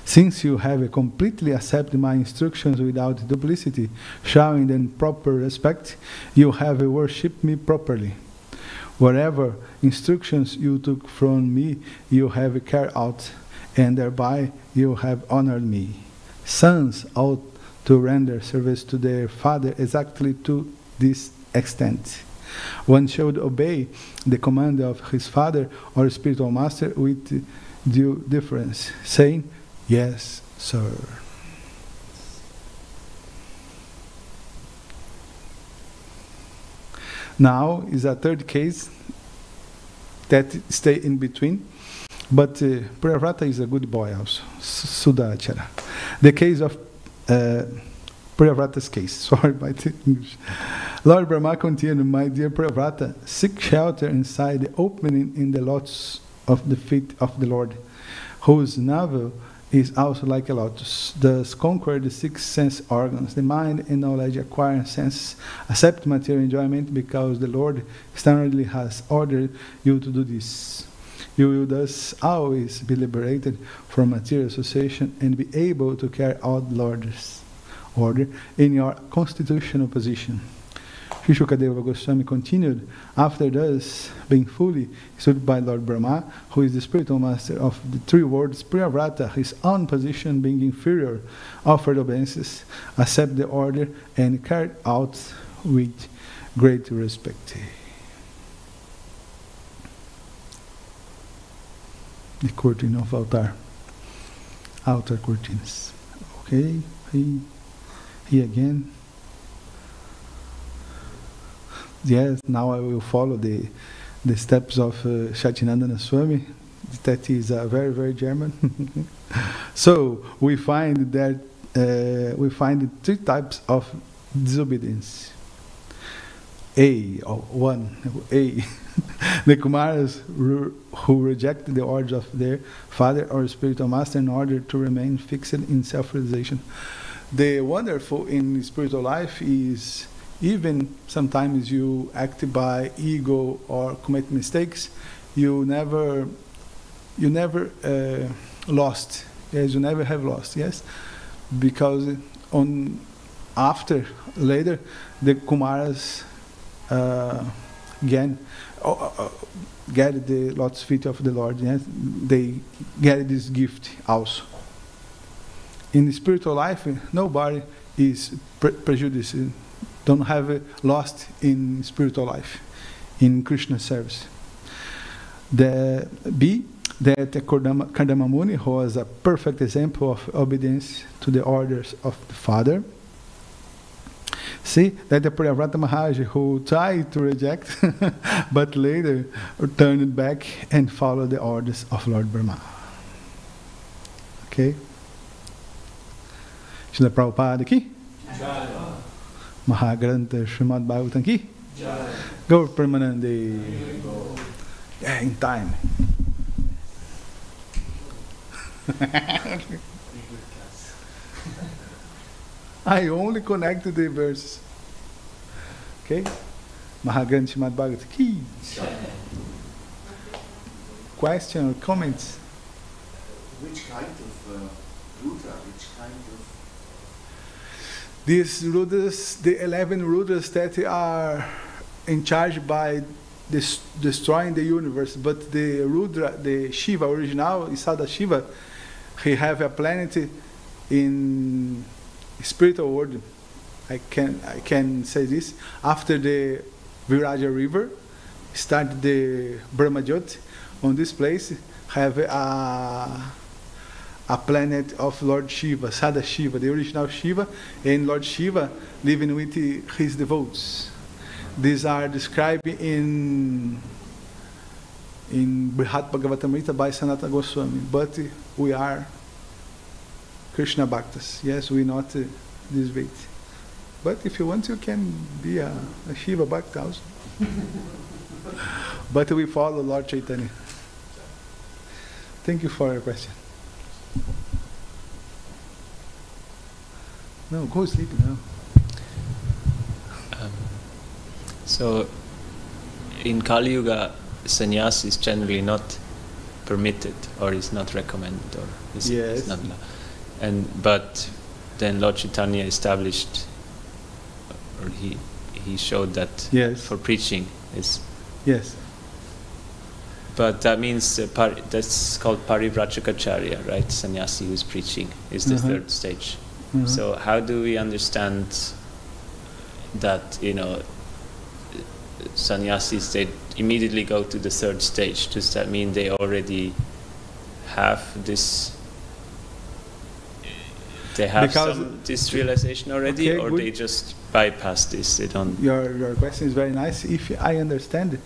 since you have completely accepted my instructions without duplicity, showing them proper respect, you have worshipped me properly. Whatever instructions you took from me, you have carried out, and thereby you have honored me. Sons ought to render service to their father exactly to this extent. One should obey the command of his father or spiritual master with due deference, saying, 'Yes, sir.'" Now is a third case that stay in between, but Priyavrata is a good boy also, Sudachara. The case of Priyavrata's case, sorry by the English. Lord Brahma continued, "My dear Priyavrata, seek shelter inside the opening in the lotus of the feet of the Lord, whose navel is also like a lotus. Thus conquer the 6 sense organs, the mind and knowledge acquiring senses. Accept material enjoyment because the Lord sternly has ordered you to do this. You will thus always be liberated from material association and be able to carry out the Lord's order in your constitutional position." Sri Shukadeva Goswami continued, "After thus being fully stood by Lord Brahma, who is the spiritual master of the 3 worlds, Priyavrata, his own position being inferior, offered obeisances, accepted the order, and carried out with great respect." The curtain of altar curtains. Okay, he again. Yes, now I will follow the steps of Shatinandana Swami. That is very, very German. So we find that we find 3 types of disobedience. One, the Kumaras who rejected the orders of their father or spiritual master in order to remain fixed in self-realization. The wonderful in spiritual life is, even sometimes you act by ego or commit mistakes, you never lost. Yes, you never have lost. Yes, because later the Kumaras get the lotus feet of the Lord. Yes, they get this gift also. In the spiritual life, nobody is prejudiced. Don't have lost in spiritual life, in Krishna service. That Kardama Muni, who was a perfect example of obedience to the orders of the father, See, that the Priyavrata Maharaj who tried to reject, but later turned back and followed the orders of Lord Brahma. Okay? Srila Prabhupada ki? Maha Krishna Srimad Bhagavatam ki? Go Premanande. Yeah, in time. I only connected the verses. Okay? Maha Krishna Srimad Bhagavatam ki? Question or comments? Which kind of Rudra, which kind of... These Rudras, the 11 Rudras that are in charge by destroying the universe, but the Rudra, the Shiva original, is Sadashiva, he have a planet in spiritual world. I can say this. After the Viraja river, started the Brahmajyoti. On this place, have a planet of Lord Shiva, Sadashiva, the original Shiva, and Lord Shiva living with his devotees. These are described in Brihat Bhagavatamrita by Sanatana Goswami. But we are Krishna Bhaktas. Yes, we not this way. But if you want, you can be a Shiva Bhakta also. But we follow Lord Chaitanya. Thank you for your question. No, go sleep now. So, in Kali Yuga, sannyas is generally not permitted, or is not recommended, or is not. But then Lord Chaitanya established, or he showed that for preaching is. Yes. But that means that's called Parivrajakacharya, right? Sannyasi who's preaching is the third stage. So how do we understand that, sannyasis, they immediately go to the third stage? Does that mean they already have this? They have this realization already, or they just bypass this? They don't. Your question is very nice. If I understand it,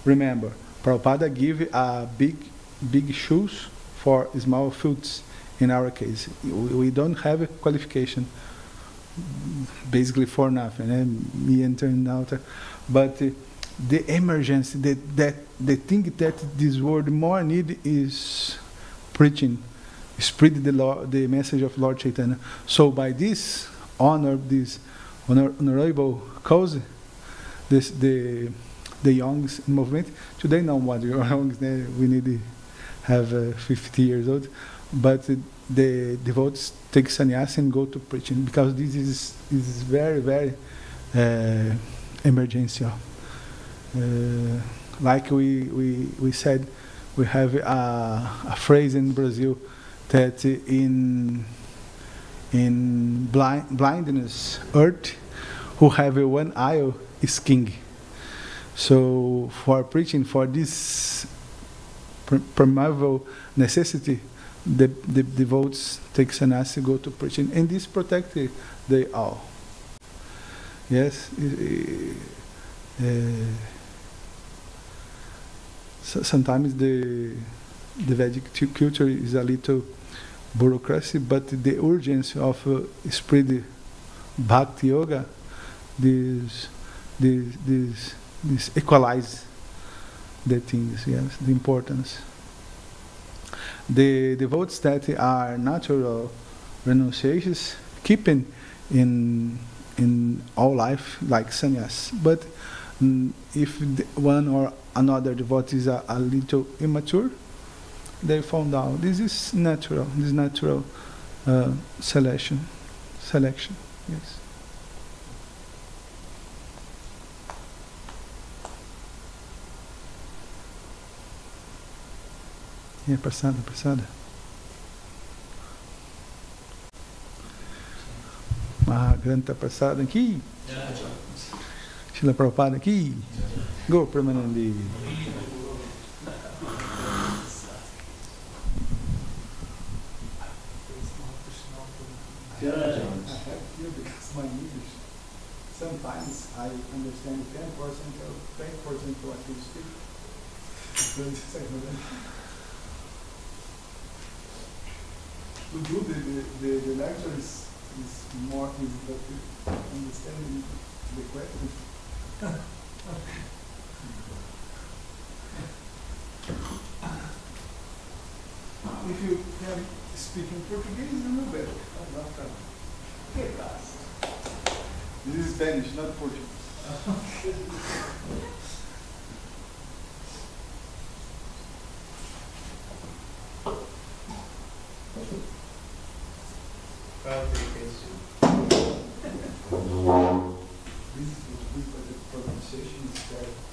remember, Prabhupada give big shoes for small fruits. In our case, we don't have a qualification, basically for nothing. Me entering out, but the emergency, the thing that this world more need is preaching, spread the message of Lord Chaitanya. So by this honorable cause, the youngs movement today. Now what youngs, we need to have 50 years old, but the devotees take sannyas and go to preaching, because this is very, very emergency. Like we said, we have a phrase in Brazil that in blindness, earth, who have one eye is king. So for preaching, for this primeval necessity, the devotees take sannyas, go to preaching, and this protect they all. Yes. Sometimes the Vedic culture is a little bureaucracy, but the urgency of spread bhakti yoga, this equalize the things. Yes, the importance. The devotees that are natural renunciations, keeping in all life like sannyas. But if one or another devotee is a little immature, they found out this is natural. This is natural selection. Yes. Yeah, prasada. Maha Krishna prasada aqui. Srila Prabhupada aqui. Go, Premanandi. sometimes I understand 10% or 20% what you speak. To do the lecture is more easy, but understanding the question. If you can speak in Portuguese, you know better. Okay, Dasa. This is Spanish, not Portuguese. This is good, but the pronunciation is terrible.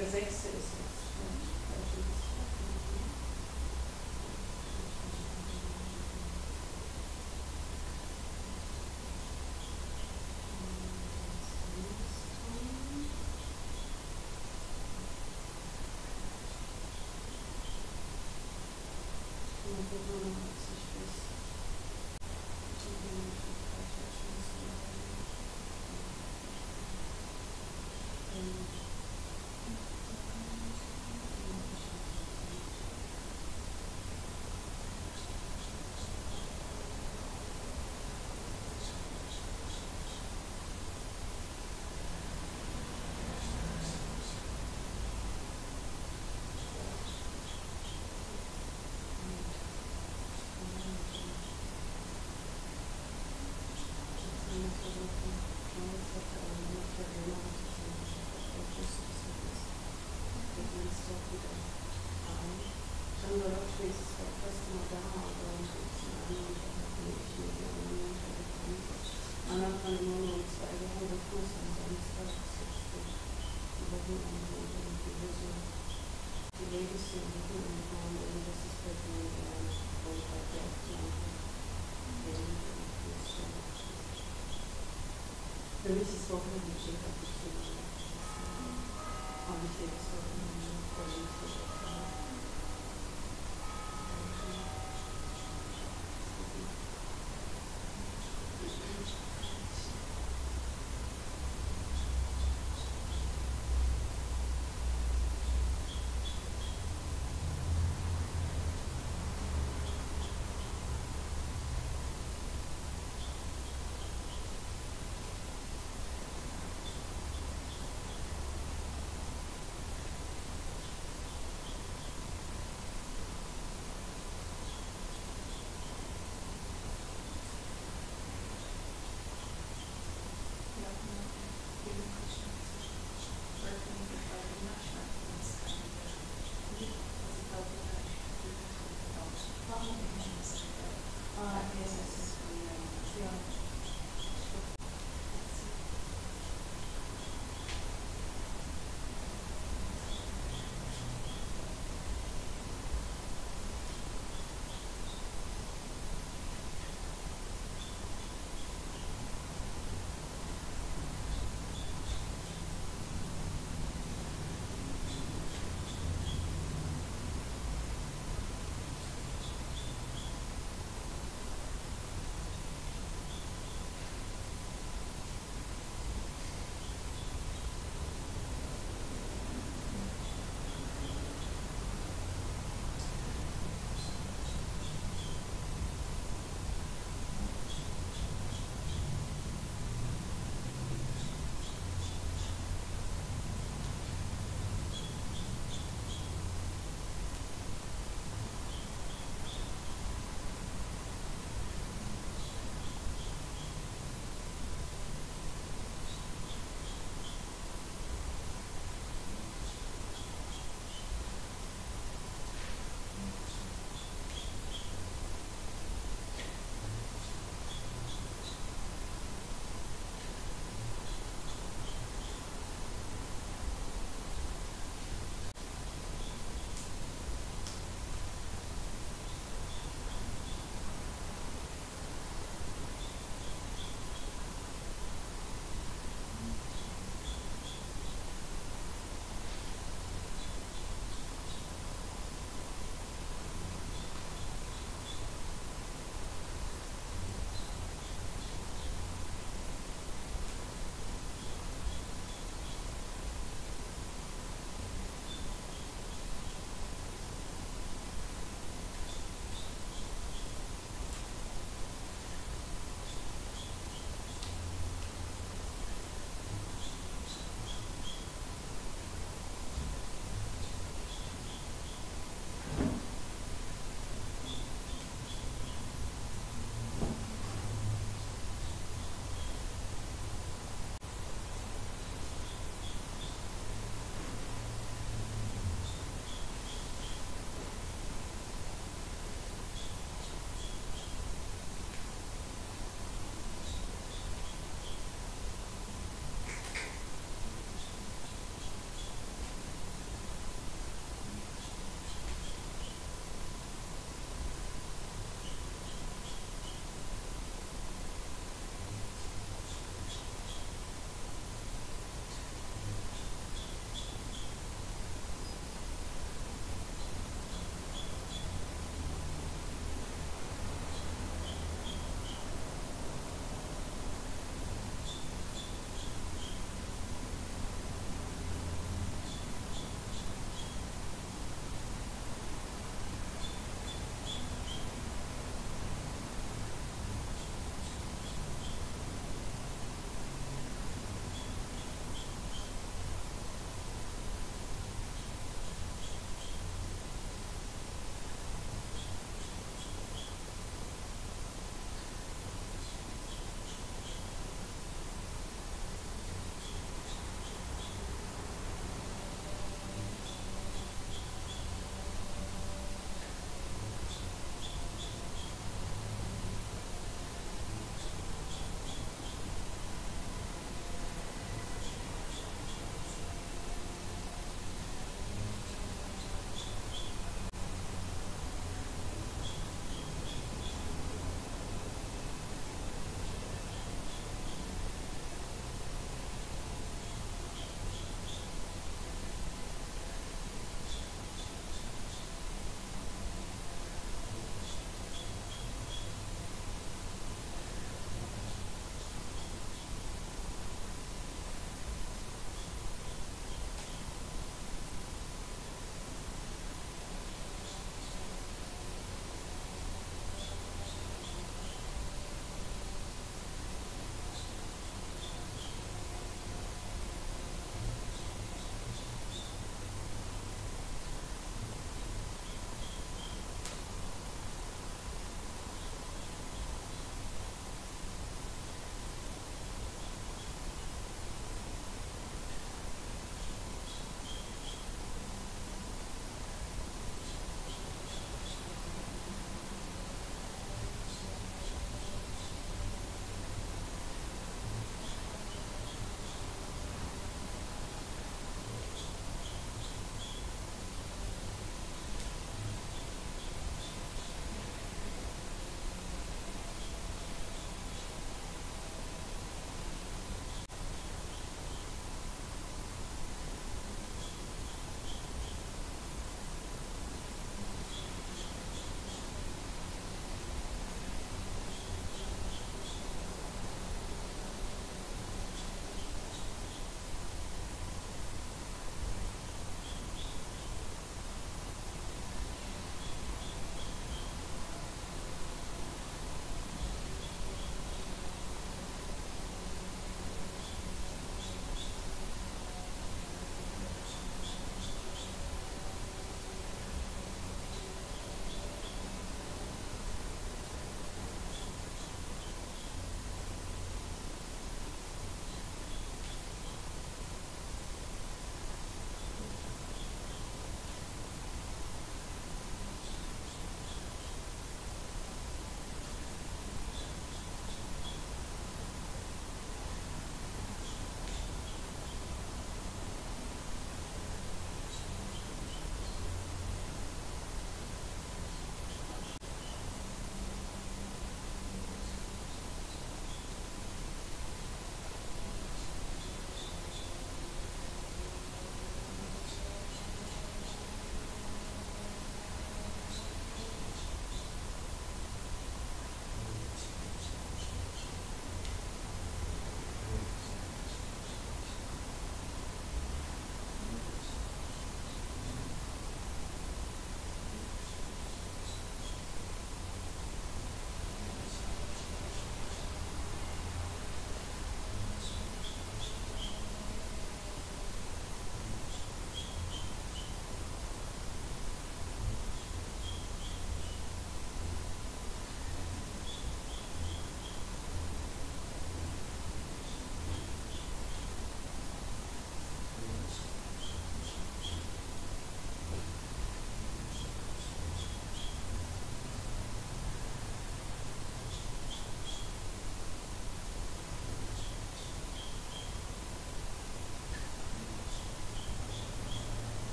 Der sechste ist jetzt. Für mich ist Wochenende ein Geschenk auf die Kinder. Und ich sehe das Wochenende voll nicht so.